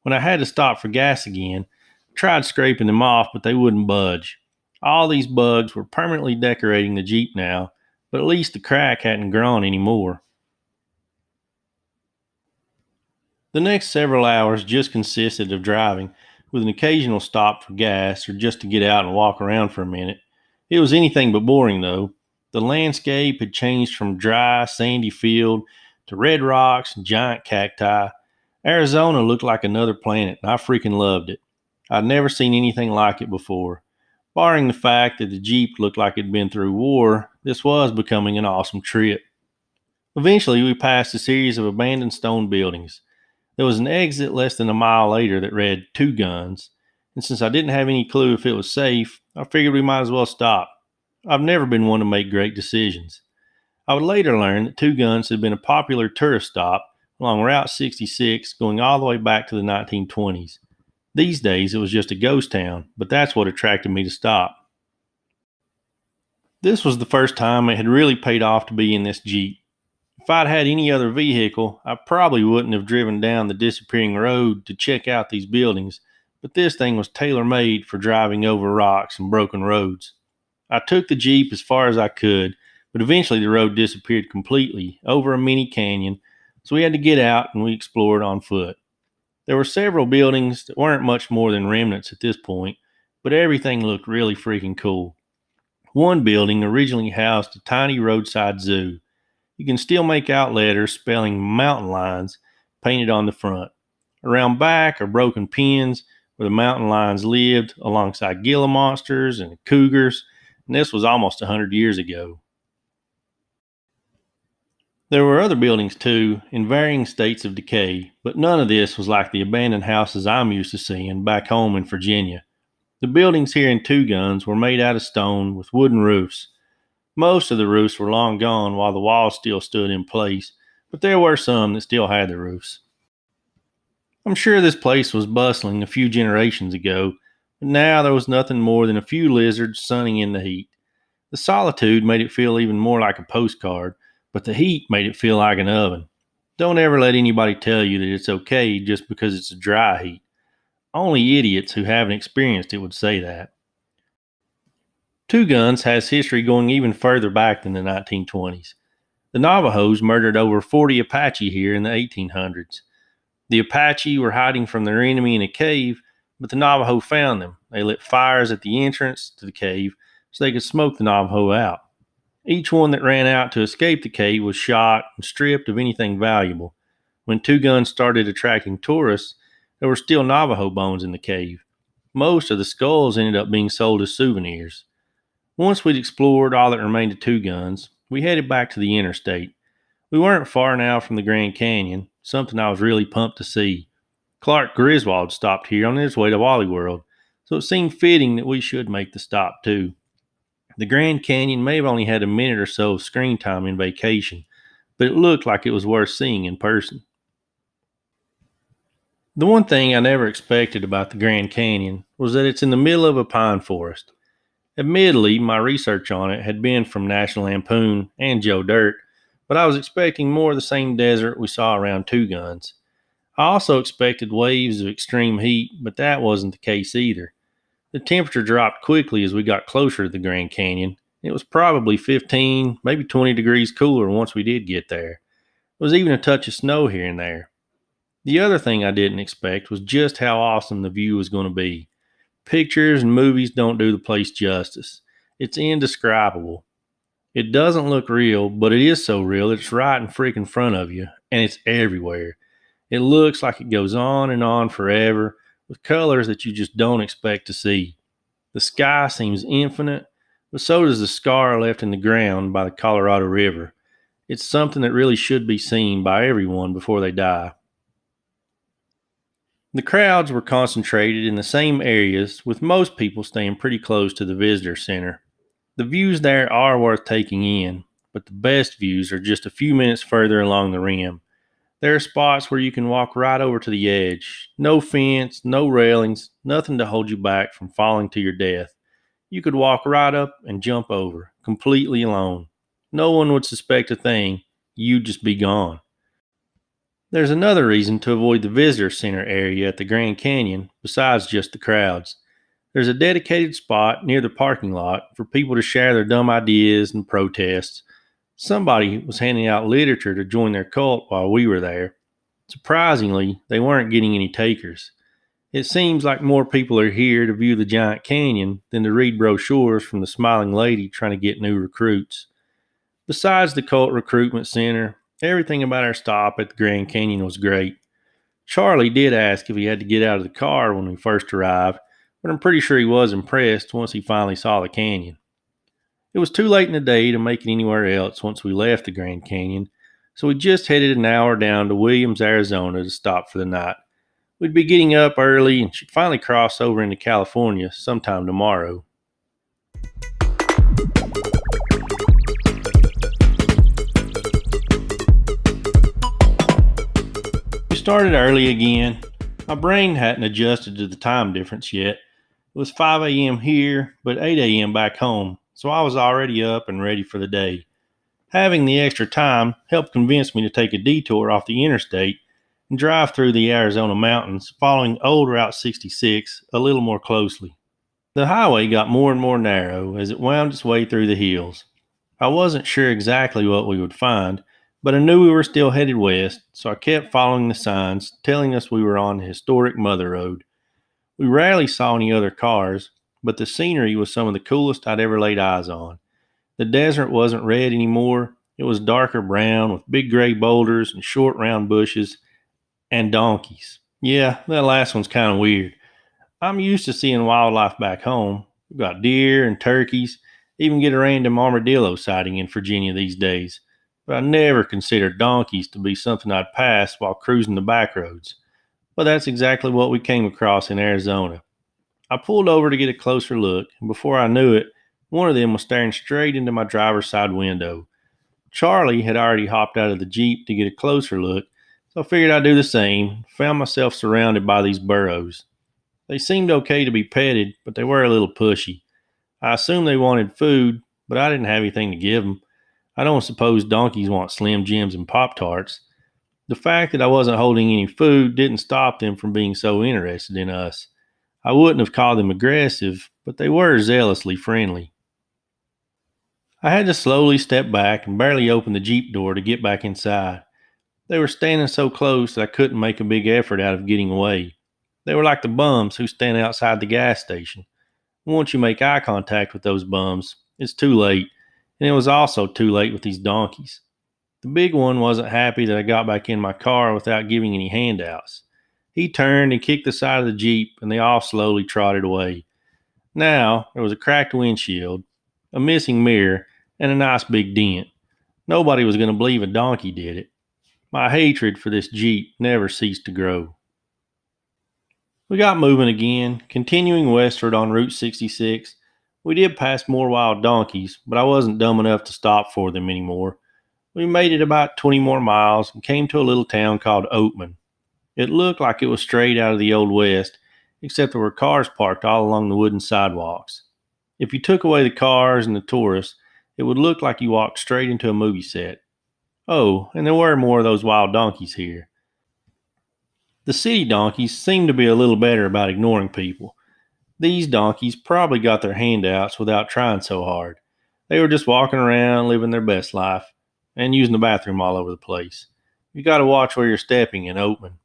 When I had to stop for gas again, I tried scraping them off, but they wouldn't budge. All these bugs were permanently decorating the Jeep now, but at least the crack hadn't grown any more. The next several hours just consisted of driving, with an occasional stop for gas or just to get out and walk around for a minute. It was anything but boring, though. The landscape had changed from dry, sandy field to red rocks and giant cacti. Arizona looked like another planet, and I freaking loved it. I'd never seen anything like it before. Barring the fact that the Jeep looked like it'd been through war, this was becoming an awesome trip. Eventually, we passed a series of abandoned stone buildings. There was an exit less than a mile later that read Two Guns, and since I didn't have any clue if it was safe, I figured we might as well stop. I've never been one to make great decisions. I would later learn that Two Guns had been a popular tourist stop along Route 66 going all the way back to the 1920s. These days it was just a ghost town, but that's what attracted me to stop. This was the first time it had really paid off to be in this Jeep. If I'd had any other vehicle, I probably wouldn't have driven down the disappearing road to check out these buildings, but this thing was tailor made for driving over rocks and broken roads. I took the Jeep as far as I could, but eventually the road disappeared completely over a mini canyon, so we had to get out and we explored on foot. There were several buildings that weren't much more than remnants at this point, but everything looked really freaking cool. One building originally housed a tiny roadside zoo. You can still make out letters spelling mountain lions painted on the front. Around back are broken pens where the mountain lions lived alongside Gila monsters and cougars, and this was almost 100 years ago. There were other buildings too, in varying states of decay, but none of this was like the abandoned houses I'm used to seeing back home in Virginia. The buildings here in Two Guns were made out of stone with wooden roofs. Most of the roofs were long gone while the walls still stood in place, but there were some that still had the roofs. I'm sure this place was bustling a few generations ago, but now there was nothing more than a few lizards sunning in the heat. The solitude made it feel even more like a postcard, but the heat made it feel like an oven. Don't ever let anybody tell you that it's okay just because it's a dry heat. Only idiots who haven't experienced it would say that. Two Guns has history going even further back than the 1920s. The Navajos murdered over 40 Apache here in the 1800s. The Apache were hiding from their enemy in a cave, but the Navajo found them. They lit fires at the entrance to the cave so they could smoke the Navajo out. Each one that ran out to escape the cave was shot and stripped of anything valuable. When Two Guns started attracting tourists, there were still Navajo bones in the cave. Most of the skulls ended up being sold as souvenirs. Once we'd explored all that remained of Two Guns, we headed back to the interstate. We weren't far now from the Grand Canyon, something I was really pumped to see. Clark Griswold stopped here on his way to Wally World, so it seemed fitting that we should make the stop too. The Grand Canyon may have only had a minute or so of screen time in Vacation, but it looked like it was worth seeing in person. The one thing I never expected about the Grand Canyon was that it's in the middle of a pine forest. Admittedly, my research on it had been from National Lampoon and Joe Dirt, but I was expecting more of the same desert we saw around Two Guns. I also expected waves of extreme heat, but that wasn't the case either. The temperature dropped quickly as we got closer to the Grand Canyon. It was probably 15, maybe 20 degrees cooler once we did get there. There was even a touch of snow here and there. The other thing I didn't expect was just how awesome the view was going to be. Pictures and movies don't do the place justice. It's indescribable. It doesn't look real, but it is so real it's right in freaking front of you, and it's everywhere. It looks like it goes on forever, with colors that you just don't expect to see. The sky seems infinite, but so does the scar left in the ground by the Colorado River. It's something that really should be seen by everyone before they die. The crowds were concentrated in the same areas, with most people staying pretty close to the visitor center. The views there are worth taking in, but the best views are just a few minutes further along the rim. There are spots where you can walk right over to the edge. No fence, no railings, nothing to hold you back from falling to your death. You could walk right up and jump over, completely alone. No one would suspect a thing. You'd just be gone. There's another reason to avoid the visitor center area at the Grand Canyon besides just the crowds. There's a dedicated spot near the parking lot for people to share their dumb ideas and protests. Somebody was handing out literature to join their cult while we were there. Surprisingly, they weren't getting any takers. It seems like more people are here to view the giant canyon than to read brochures from the smiling lady trying to get new recruits. Besides the cult recruitment center, everything about our stop at the Grand Canyon was great. Charlie did ask if he had to get out of the car when we first arrived, but I'm pretty sure he was impressed once he finally saw the canyon. It was too late in the day to make it anywhere else once we left the Grand Canyon, so we just headed an hour down to Williams, Arizona to stop for the night. We'd be getting up early and should finally cross over into California sometime tomorrow. We started early again. My brain hadn't adjusted to the time difference yet. It was 5 a.m. here, but 8 a.m. back home, so I was already up and ready for the day. Having the extra time helped convince me to take a detour off the interstate and drive through the Arizona mountains, following old Route 66 a little more closely. The highway got more and more narrow as it wound its way through the hills. I wasn't sure exactly what we would find, but I knew we were still headed west, so I kept following the signs telling us we were on the historic Mother Road. We rarely saw any other cars, but the scenery was some of the coolest I'd ever laid eyes on. The desert wasn't red anymore, it was darker brown with big gray boulders and short round bushes and donkeys. Yeah, that last one's kind of weird. I'm used to seeing wildlife back home. We've got deer and turkeys, even get a random armadillo sighting in Virginia these days. but I never considered donkeys to be something I'd pass while cruising the back roads. But that's exactly what we came across in Arizona. I pulled over to get a closer look, and before I knew it, one of them was staring straight into my driver's side window. Charlie had already hopped out of the Jeep to get a closer look, so I figured I'd do the same. Found myself surrounded by these burros. They seemed okay to be petted, but they were a little pushy. I assumed they wanted food, but I didn't have anything to give them. I don't suppose donkeys want Slim Jims and Pop Tarts. The fact that I wasn't holding any food didn't stop them from being so interested in us. I wouldn't have called them aggressive, but they were zealously friendly. I had to slowly step back and barely open the Jeep door to get back inside. They were standing so close that I couldn't make a big effort out of getting away. They were like the bums who stand outside the gas station. Once you make eye contact with those bums, it's too late, and it was also too late with these donkeys. The big one wasn't happy that I got back in my car without giving any handouts. He turned and kicked the side of the Jeep, and they all slowly trotted away. Now, there was a cracked windshield, a missing mirror, and a nice big dent. Nobody was going to believe a donkey did it. My hatred for this Jeep never ceased to grow. We got moving again, continuing westward on Route 66. We did pass more wild donkeys, but I wasn't dumb enough to stop for them anymore. We made it about 20 more miles and came to a little town called Oatman. It looked like it was straight out of the Old West, except there were cars parked all along the wooden sidewalks. If you took away the cars and the tourists, it would look like you walked straight into a movie set. Oh, and there were more of those wild donkeys here. The city donkeys seemed to be a little better about ignoring people. These donkeys probably got their handouts without trying so hard. They were just walking around, living their best life, and using the bathroom all over the place. You got to watch where you're stepping in Oatman.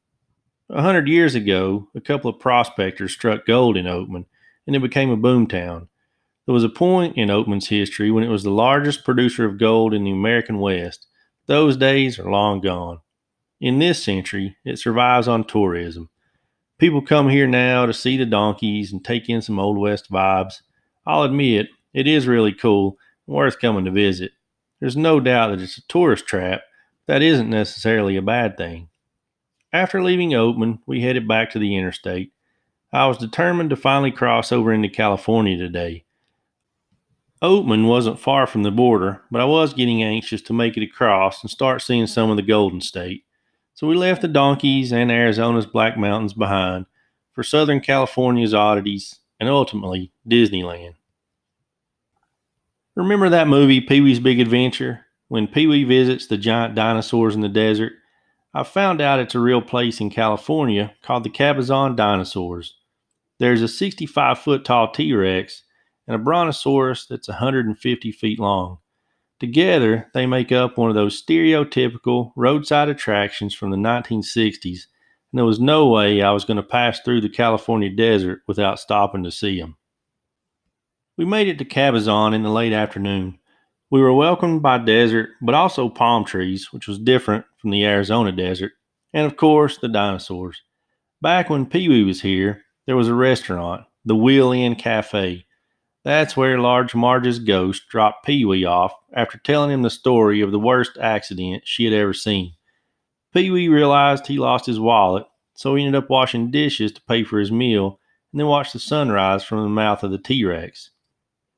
100 years ago, a couple of prospectors struck gold in Oatman, and it became a boom town. There was a point in Oatman's history when it was the largest producer of gold in the American West. Those days are long gone. In this century, it survives on tourism. People come here now to see the donkeys and take in some Old West vibes. I'll admit, it is really cool and worth coming to visit. There's no doubt that it's a tourist trap. That isn't necessarily a bad thing. After leaving Oatman, we headed back to the interstate. I was determined to finally cross over into California today. Oatman wasn't far from the border, but I was getting anxious to make it across and start seeing some of the Golden State. So we left the donkeys and Arizona's Black Mountains behind for Southern California's oddities and ultimately Disneyland. Remember that movie Pee Wee's Big Adventure? When Pee Wee visits the giant dinosaurs in the desert? I found out it's a real place in California called the Cabazon Dinosaurs. There's a 65-foot tall T-Rex and a Brontosaurus that's 150 feet long. Together, they make up one of those stereotypical roadside attractions from the 1960s, and there was no way I was going to pass through the California desert without stopping to see them. We made it to Cabazon in the late afternoon. We were welcomed by desert, but also palm trees, which was different from the Arizona desert, and of course, the dinosaurs. Back when Pee Wee was here, there was a restaurant, the Wheel Inn Cafe. That's where Large Marge's ghost dropped Pee Wee off after telling him the story of the worst accident she had ever seen. Pee Wee realized he lost his wallet, so he ended up washing dishes to pay for his meal and then watched the sunrise from the mouth of the T-Rex.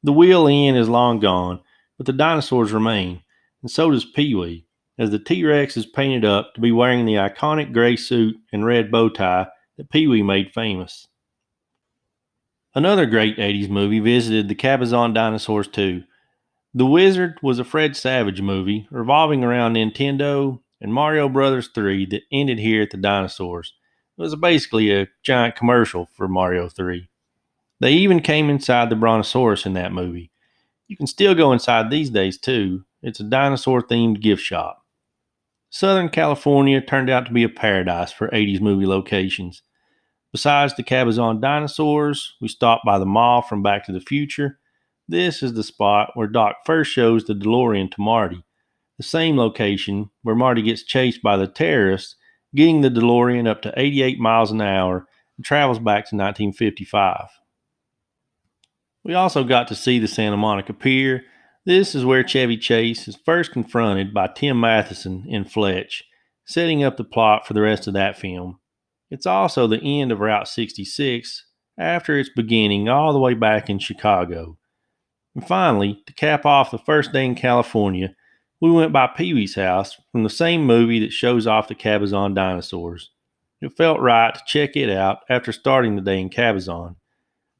The Wheel Inn is long gone, but the dinosaurs remain, and so does Pee Wee, as the T-Rex is painted up to be wearing the iconic gray suit and red bow tie that Pee Wee made famous. Another great 80s movie visited the Cabazon Dinosaurs too. The Wizard was a Fred Savage movie revolving around Nintendo and Mario Bros. 3 that ended here at the dinosaurs. It was basically a giant commercial for Mario 3. They even came inside the Brontosaurus in that movie. You can still go inside these days too. It's a dinosaur themed gift shop. Southern California turned out to be a paradise for 80s movie locations. Besides the Cabazon Dinosaurs, we stopped by the mall from Back to the Future. This is the spot where Doc first shows the DeLorean to Marty, the same location where Marty gets chased by the terrorists, getting the DeLorean up to 88 miles an hour and travels back to 1955. We also got to see the Santa Monica Pier, This is where Chevy Chase is first confronted by Tim Matheson in Fletch, setting up the plot for the rest of that film. It's also the end of Route 66 after its beginning all the way back in Chicago. And finally, to cap off the first day in California, we went by Pee Wee's house from the same movie that shows off the Cabazon dinosaurs. It felt right to check it out after starting the day in Cabazon.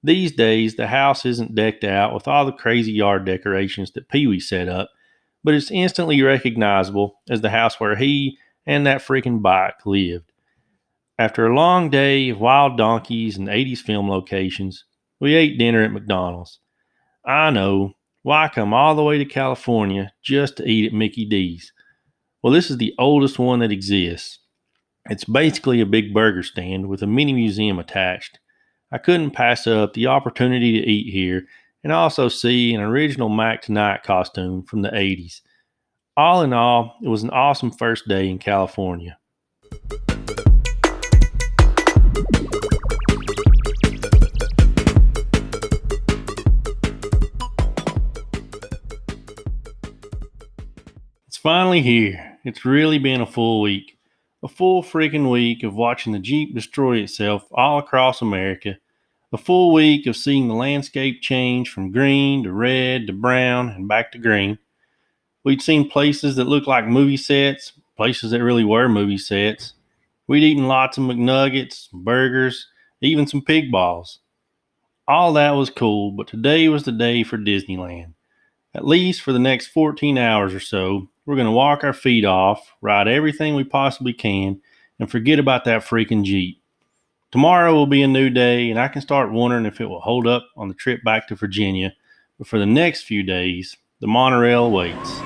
These days, the house isn't decked out with all the crazy yard decorations that Pee Wee set up, but it's instantly recognizable as the house where he and that freaking bike lived. After a long day of wild donkeys and 80s film locations, we ate dinner at McDonald's. I know, why come all the way to California just to eat at Mickey D's? Well, this is the oldest one that exists. It's basically a big burger stand with a mini museum attached. I couldn't pass up the opportunity to eat here and also see an original Mac Tonight costume from the 80s. All in all, it was an awesome first day in California. It's finally here. It's really been a full week. A full freaking week of watching the Jeep destroy itself all across America. A full week of seeing the landscape change from green to red to brown and back to green. We'd seen places that looked like movie sets, places that really were movie sets. We'd eaten lots of McNuggets, burgers, even some pig balls. All that was cool, but today was the day for Disneyland. At least for the next 14 hours or so, we're going to walk our feet off, ride everything we possibly can, and forget about that freaking Jeep. Tomorrow will be a new day, and I can start wondering if it will hold up on the trip back to Virginia. But for the next few days, the monorail waits.